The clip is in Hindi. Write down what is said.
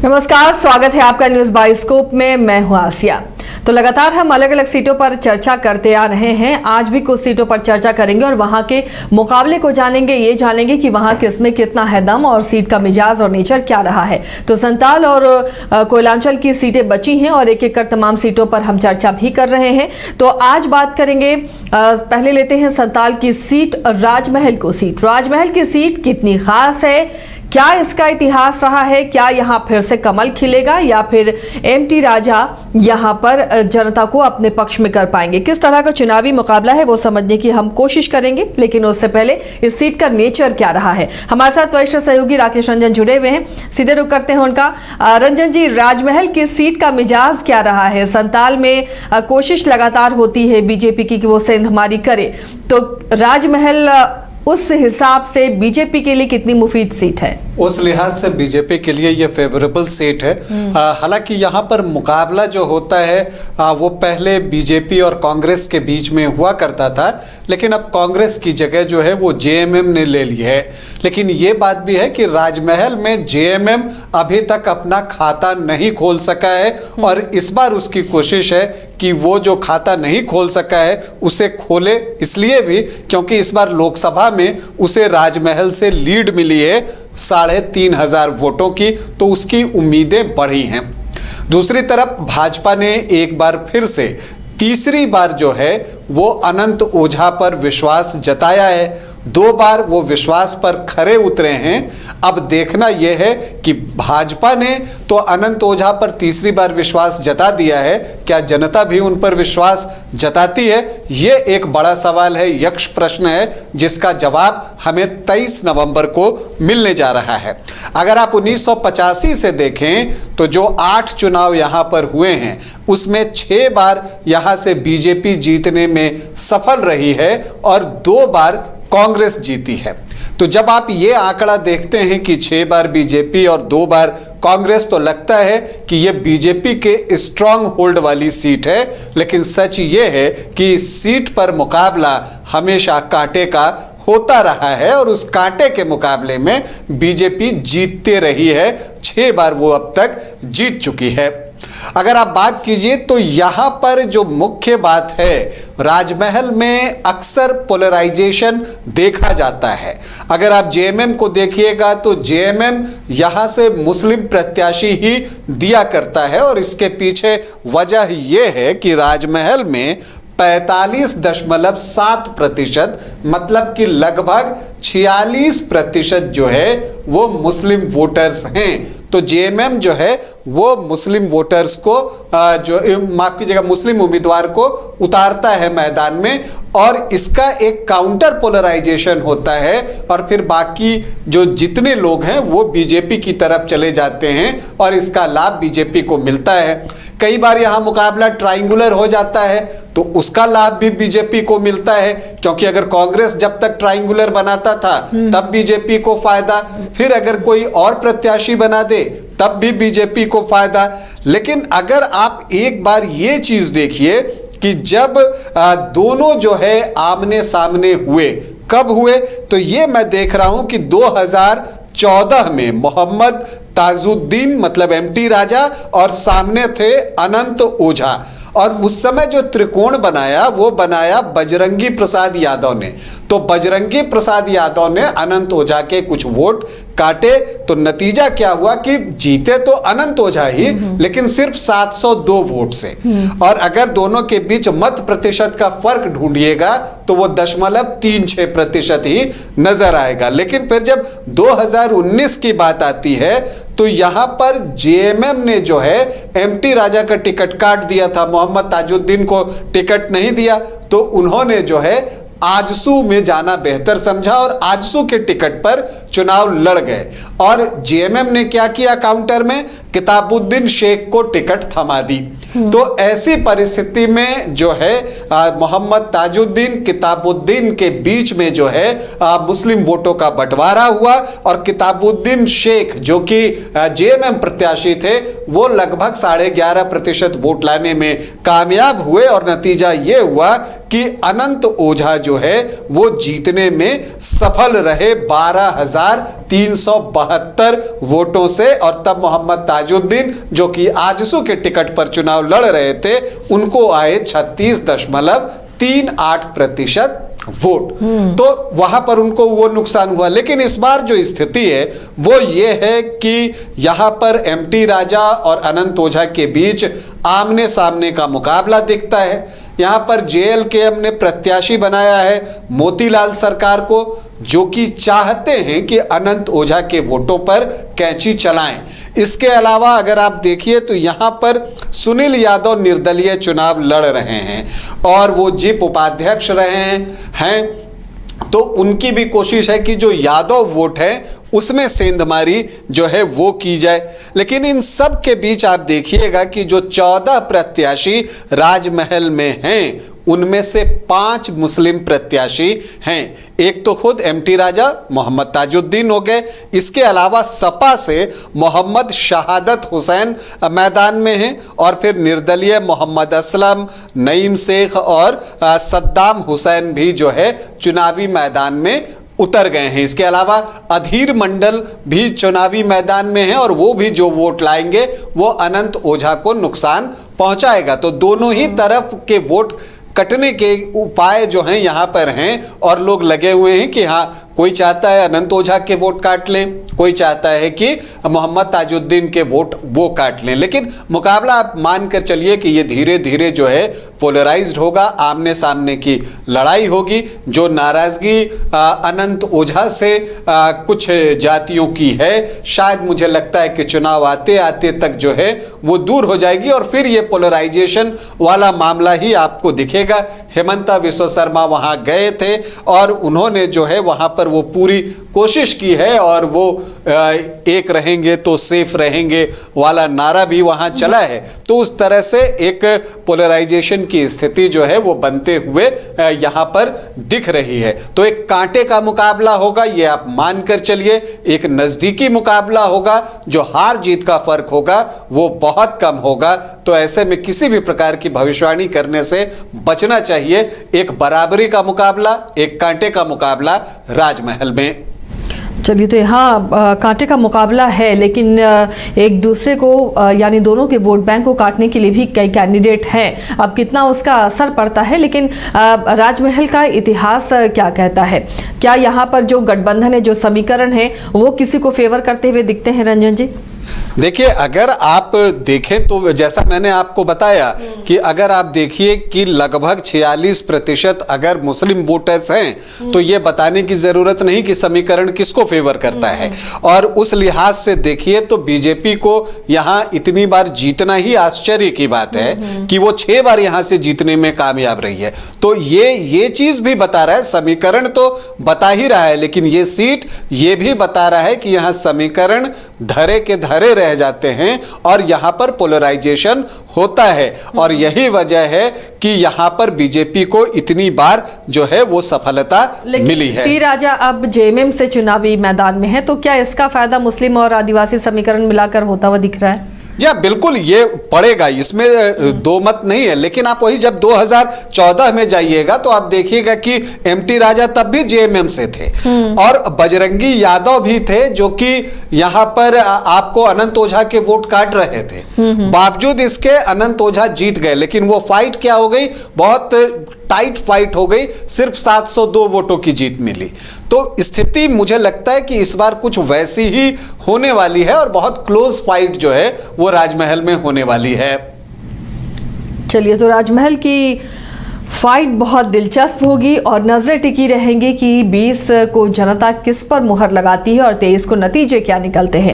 नमस्कार, स्वागत है आपका न्यूज बाइस्कोप में। मैं हूं आसिया। तो लगातार हम अलग अलग सीटों पर चर्चा करते आ रहे हैं। आज भी कुछ सीटों पर चर्चा करेंगे और वहां के मुकाबले को जानेंगे। ये जानेंगे कि वहां किसमें कितना है दम और सीट का मिजाज और नेचर क्या रहा है। तो संताल और कोयलांचल की सीटें बची हैं और एक एक कर तमाम सीटों पर हम चर्चा भी कर रहे हैं। तो आज बात करेंगे, पहले लेते हैं संताल की सीट, राजमहल को सीट। राजमहल की सीट कितनी खास है, क्या इसका इतिहास रहा है, क्या यहाँ फिर से कमल खिलेगा या फिर एमटी राजा यहाँ पर जनता को अपने पक्ष में कर पाएंगे। किस तरह का चुनावी मुकाबला है वो समझने की हम कोशिश करेंगे, लेकिन उससे पहले इस सीट का नेचर क्या रहा है। हमारे साथ वरिष्ठ सहयोगी राकेश रंजन जुड़े हुए हैं, सीधे रुख करते हैं उनका। रंजन जी, राजमहल की सीट का मिजाज क्या रहा है? संताल में कोशिश लगातार होती है बीजेपी की कि वो सेंधमारी करे, तो राजमहल उस हिसाब से बीजेपी के लिए कितनी मुफीद सीट है? उस लिहाज से बीजेपी के लिए ये फेवरेबल सीट है। हालांकि यहाँ पर मुकाबला जो होता है वो पहले बीजेपी और कांग्रेस के बीच में हुआ करता था, लेकिन अब कांग्रेस की जगह जो है वो जेएमएम ने ले ली है। लेकिन ये बात भी है कि राजमहल में जेएमएम अभी तक अपना खाता नहीं खोल सका है और इस बार उसकी कोशिश है कि वो जो खाता नहीं खोल सका है उसे खोले, इसलिए भी क्योंकि इस बार लोकसभा में उसे राजमहल से लीड मिली है 3,500 वोटों की, तो उसकी उम्मीदें बढ़ी हैं। दूसरी तरफ भाजपा ने एक बार फिर से तीसरी बार जो है वो अनंत ओझा पर विश्वास जताया है। 2 बार वो विश्वास पर खरे उतरे हैं। अब देखना यह है कि भाजपा ने तो अनंत ओझा पर तीसरी बार विश्वास जता दिया है, क्या जनता भी उन पर विश्वास जताती है? ये एक बड़ा सवाल है, यक्ष प्रश्न है, जिसका जवाब हमें 23 नवंबर को मिलने जा रहा है। अगर आप 1985 से देखें तो जो 8 चुनाव यहाँ पर हुए हैं उसमें 6 बार यहाँ से बीजेपी जीतने में सफल रही है और 2 बार कांग्रेस जीती है। तो जब आप ये आंकड़ा देखते हैं कि 6 बार बीजेपी और 2 बार कांग्रेस, तो लगता है कि ये बीजेपी के स्ट्रांग होल्ड वाली सीट है। लेकिन सच ये है कि इस सीट पर मुकाबला हमेशा कांटे का होता रहा है और उस कांटे के मुकाबले में बीजेपी जीतते रही है। 6 बार वो अब तक जीत चुकी है। अगर आप बात कीजिए तो यहां पर जो मुख्य बात है, राजमहल में अक्सर पोलराइजेशन देखा जाता है। अगर आप जेएमएम को देखिएगा तो जेएमएम यहां से मुस्लिम प्रत्याशी ही दिया करता है और इसके पीछे वजह यह है कि राजमहल में 45.7%, मतलब कि लगभग 46% जो है वो मुस्लिम वोटर्स हैं। तो जेएमएम जो है वो मुस्लिम वोटर्स को माफ कीजिएगा, मुस्लिम उम्मीदवार को उतारता है मैदान में और इसका एक काउंटर पोलराइजेशन होता है और फिर बाकी जो जितने लोग हैं वो बीजेपी की तरफ चले जाते हैं और इसका लाभ बीजेपी को मिलता है। कई बार यहाँ मुकाबला ट्रायंगुलर हो जाता है तो उसका लाभ भी बीजेपी को मिलता है, क्योंकि अगर कांग्रेस जब तक ट्रायंगुलर बनाता था तब बीजेपी को फायदा, फिर अगर कोई और प्रत्याशी बना दे तब भी बीजेपी को फायदा। लेकिन अगर आप एक बार ये चीज देखिए कि जब दोनों जो है आमने सामने हुए, कब हुए, तो ये मैं देख रहा हूं कि 2014 में मोहम्मद ताजुद्दीन मतलब एमटी राजा और सामने थे अनंत ओझा, और उस समय जो त्रिकोण बनाया वो बनाया बजरंगी प्रसाद यादव ने। तो बजरंगी प्रसाद यादव ने अनंत ओझा के कुछ वोट काटे, तो नतीजा क्या हुआ कि जीते तो अनंत ओझा ही, लेकिन सिर्फ 702 वोट से। और अगर दोनों के बीच मत प्रतिशत का फर्क ढूंढिएगा तो वो 0.36% ही नजर आएगा। लेकिन फिर जब 2019 की बात आती है तो यहां पर जेएमएम ने जो है एमटी राजा का टिकट काट दिया था, मोहम्मद ताजुद्दीन को टिकट नहीं दिया, तो उन्होंने जो है आजसू में जाना बेहतर समझा और आजसू के टिकट पर चुनाव लड़ गए। और जेएमएम ने क्या किया, काउंटर में किताबुद्दीन शेख को टिकट थमा दी। तो ऐसी परिस्थिति में जो है मोहम्मद ताजुद्दीन किताबुद्दीन के बीच में जो है मुस्लिम वोटों का बंटवारा हुआ और किताबुद्दीन शेख जो कि जेएमएम प्रत्याशी थे वो लगभग 11.5% वोट लाने में कामयाब हुए और नतीजा ये हुआ कि अनंत ओझा जो है वो जीतने में सफल रहे। 372 वोटों से, और तब मोहम्मद ताजुद्दीन जो कि आजसू के टिकट पर चुनाव लड़ रहे थे उनको आए 36.38% वोट। तो वहां पर उनको वो नुकसान हुआ। लेकिन इस बार जो स्थिति है वो ये है कि यहां पर एमटी राजा और अनंत ओझा के बीच आमने सामने का मुकाबला दिखता है। यहां पर जेएलकेएम ने प्रत्याशी बनाया है मोतीलाल सरकार को, जो कि चाहते हैं कि अनंत ओझा के वोटों पर कैंची चलाएं। इसके अलावा अगर आप देखिए तो यहां पर सुनील यादव निर्दलीय चुनाव लड़ रहे हैं और वो जिप उपाध्यक्ष रहे हैं, तो उनकी भी कोशिश है कि जो यादव वोट है उसमें सेंधमारी जो है वो की जाए। लेकिन इन सब के बीच आप देखिएगा कि जो 14 प्रत्याशी राजमहल में हैं उनमें से 5 मुस्लिम प्रत्याशी हैं। एक तो खुद एमटी राजा मोहम्मद ताजुद्दीन हो गए, इसके अलावा सपा से मोहम्मद शहादत हुसैन मैदान में हैं, और फिर निर्दलीय मोहम्मद असलम, नईम शेख और सद्दाम हुसैन भी जो है चुनावी मैदान में उतर गए हैं। इसके अलावा अधीर मंडल भी चुनावी मैदान में है और वो भी जो वोट लाएंगे वो अनंत ओझा को नुकसान पहुंचाएगा। तो दोनों ही तरफ के वोट कटने के उपाय जो हैं यहाँ पर हैं और लोग लगे हुए हैं कि हाँ, कोई चाहता है अनंत ओझा के वोट काट लें, कोई चाहता है कि मोहम्मद ताजुद्दीन के वोट वो काट लें। लेकिन मुकाबला आप मान कर चलिए कि ये धीरे धीरे जो है पोलराइज्ड होगा, आमने सामने की लड़ाई होगी। जो नाराजगी अनंत ओझा से कुछ जातियों की है, शायद मुझे लगता है कि चुनाव आते आते तक जो है वो दूर हो जाएगी और फिर ये पोलराइजेशन वाला मामला ही आपको दिखेगा। हेमंता विश्व शर्मा वहाँ गए थे और उन्होंने जो है वहाँ पर वो पूरी कोशिश की है और वो एक रहेंगे तो सेफ रहेंगे वाला नारा भी वहां चला है। तो उस तरह से एक पोलराइजेशन की स्थिति जो है वो बनते हुए यहां पर दिख रही है। तो एक कांटे का मुकाबला होगा, ये आप मानकर चलिए। एक नजदीकी मुकाबला होगा, जो हार जीत का फर्क होगा वो बहुत कम होगा। तो ऐसे में किसी भी प्रकार की भविष्यवाणी करने से बचना चाहिए। एक बराबरी का मुकाबला, एक कांटे का मुकाबला राजमहल में। चलिए, तो यहाँ कांटे का मुकाबला है, लेकिन एक दूसरे को यानी दोनों के वोट बैंक को काटने के लिए भी कई कैंडिडेट हैं। अब कितना उसका असर पड़ता है, लेकिन राजमहल का इतिहास क्या कहता है? क्या यहाँ पर जो गठबंधन है, जो समीकरण है, वो किसी को फेवर करते हुए दिखते हैं रंजन जी? देखिए, अगर आप देखें तो जैसा मैंने आपको बताया कि अगर आप देखिए कि लगभग 46% अगर मुस्लिम वोटर्स हैं तो ये बताने की जरूरत नहीं कि समीकरण किसको फेवर करता है। और उस लिहाज से देखिए तो बीजेपी को यहाँ इतनी बार जीतना ही आश्चर्य की बात है कि वो 6 बार यहाँ से जीतने में कामयाब रही है। तो ये चीज भी बता रहा है, समीकरण तो बता ही रहा है, लेकिन ये सीट ये भी बता रहा है कि यहाँ समीकरण धरे के धरे रह जाते हैं और यहां पर पोलराइजेशन होता है। और यही वजह है कि यहां पर बीजेपी को इतनी बार जो है वो सफलता मिली है। टी राजा अब जेएमएम से चुनावी मैदान में है, तो क्या इसका फायदा मुस्लिम और आदिवासी समीकरण मिलाकर होता हुआ दिख रहा है? या बिल्कुल ये पड़ेगा, इसमें दो मत नहीं है। लेकिन आप वही जब 2014 में जाइएगा तो आप देखिएगा कि एमटी राजा तब भी जेएमएम से थे और बजरंगी यादव भी थे, जो कि यहां पर आपको अनंत ओझा के वोट काट रहे थे। बावजूद इसके अनंत ओझा जीत गए, लेकिन वो फाइट क्या हो गई, बहुत टाइट फाइट हो गई, सिर्फ 702 वोटों की जीत मिली। तो स्थिति मुझे लगता है कि इस बार कुछ वैसी ही होने वाली है और बहुत क्लोज फाइट जो है वो राजमहल में होने वाली है। चलिए, तो राजमहल की फाइट बहुत दिलचस्प होगी और नजरें टिकी रहेंगी कि 20 को जनता किस पर मुहर लगाती है और 23 को नतीजे क्या निकलते हैं।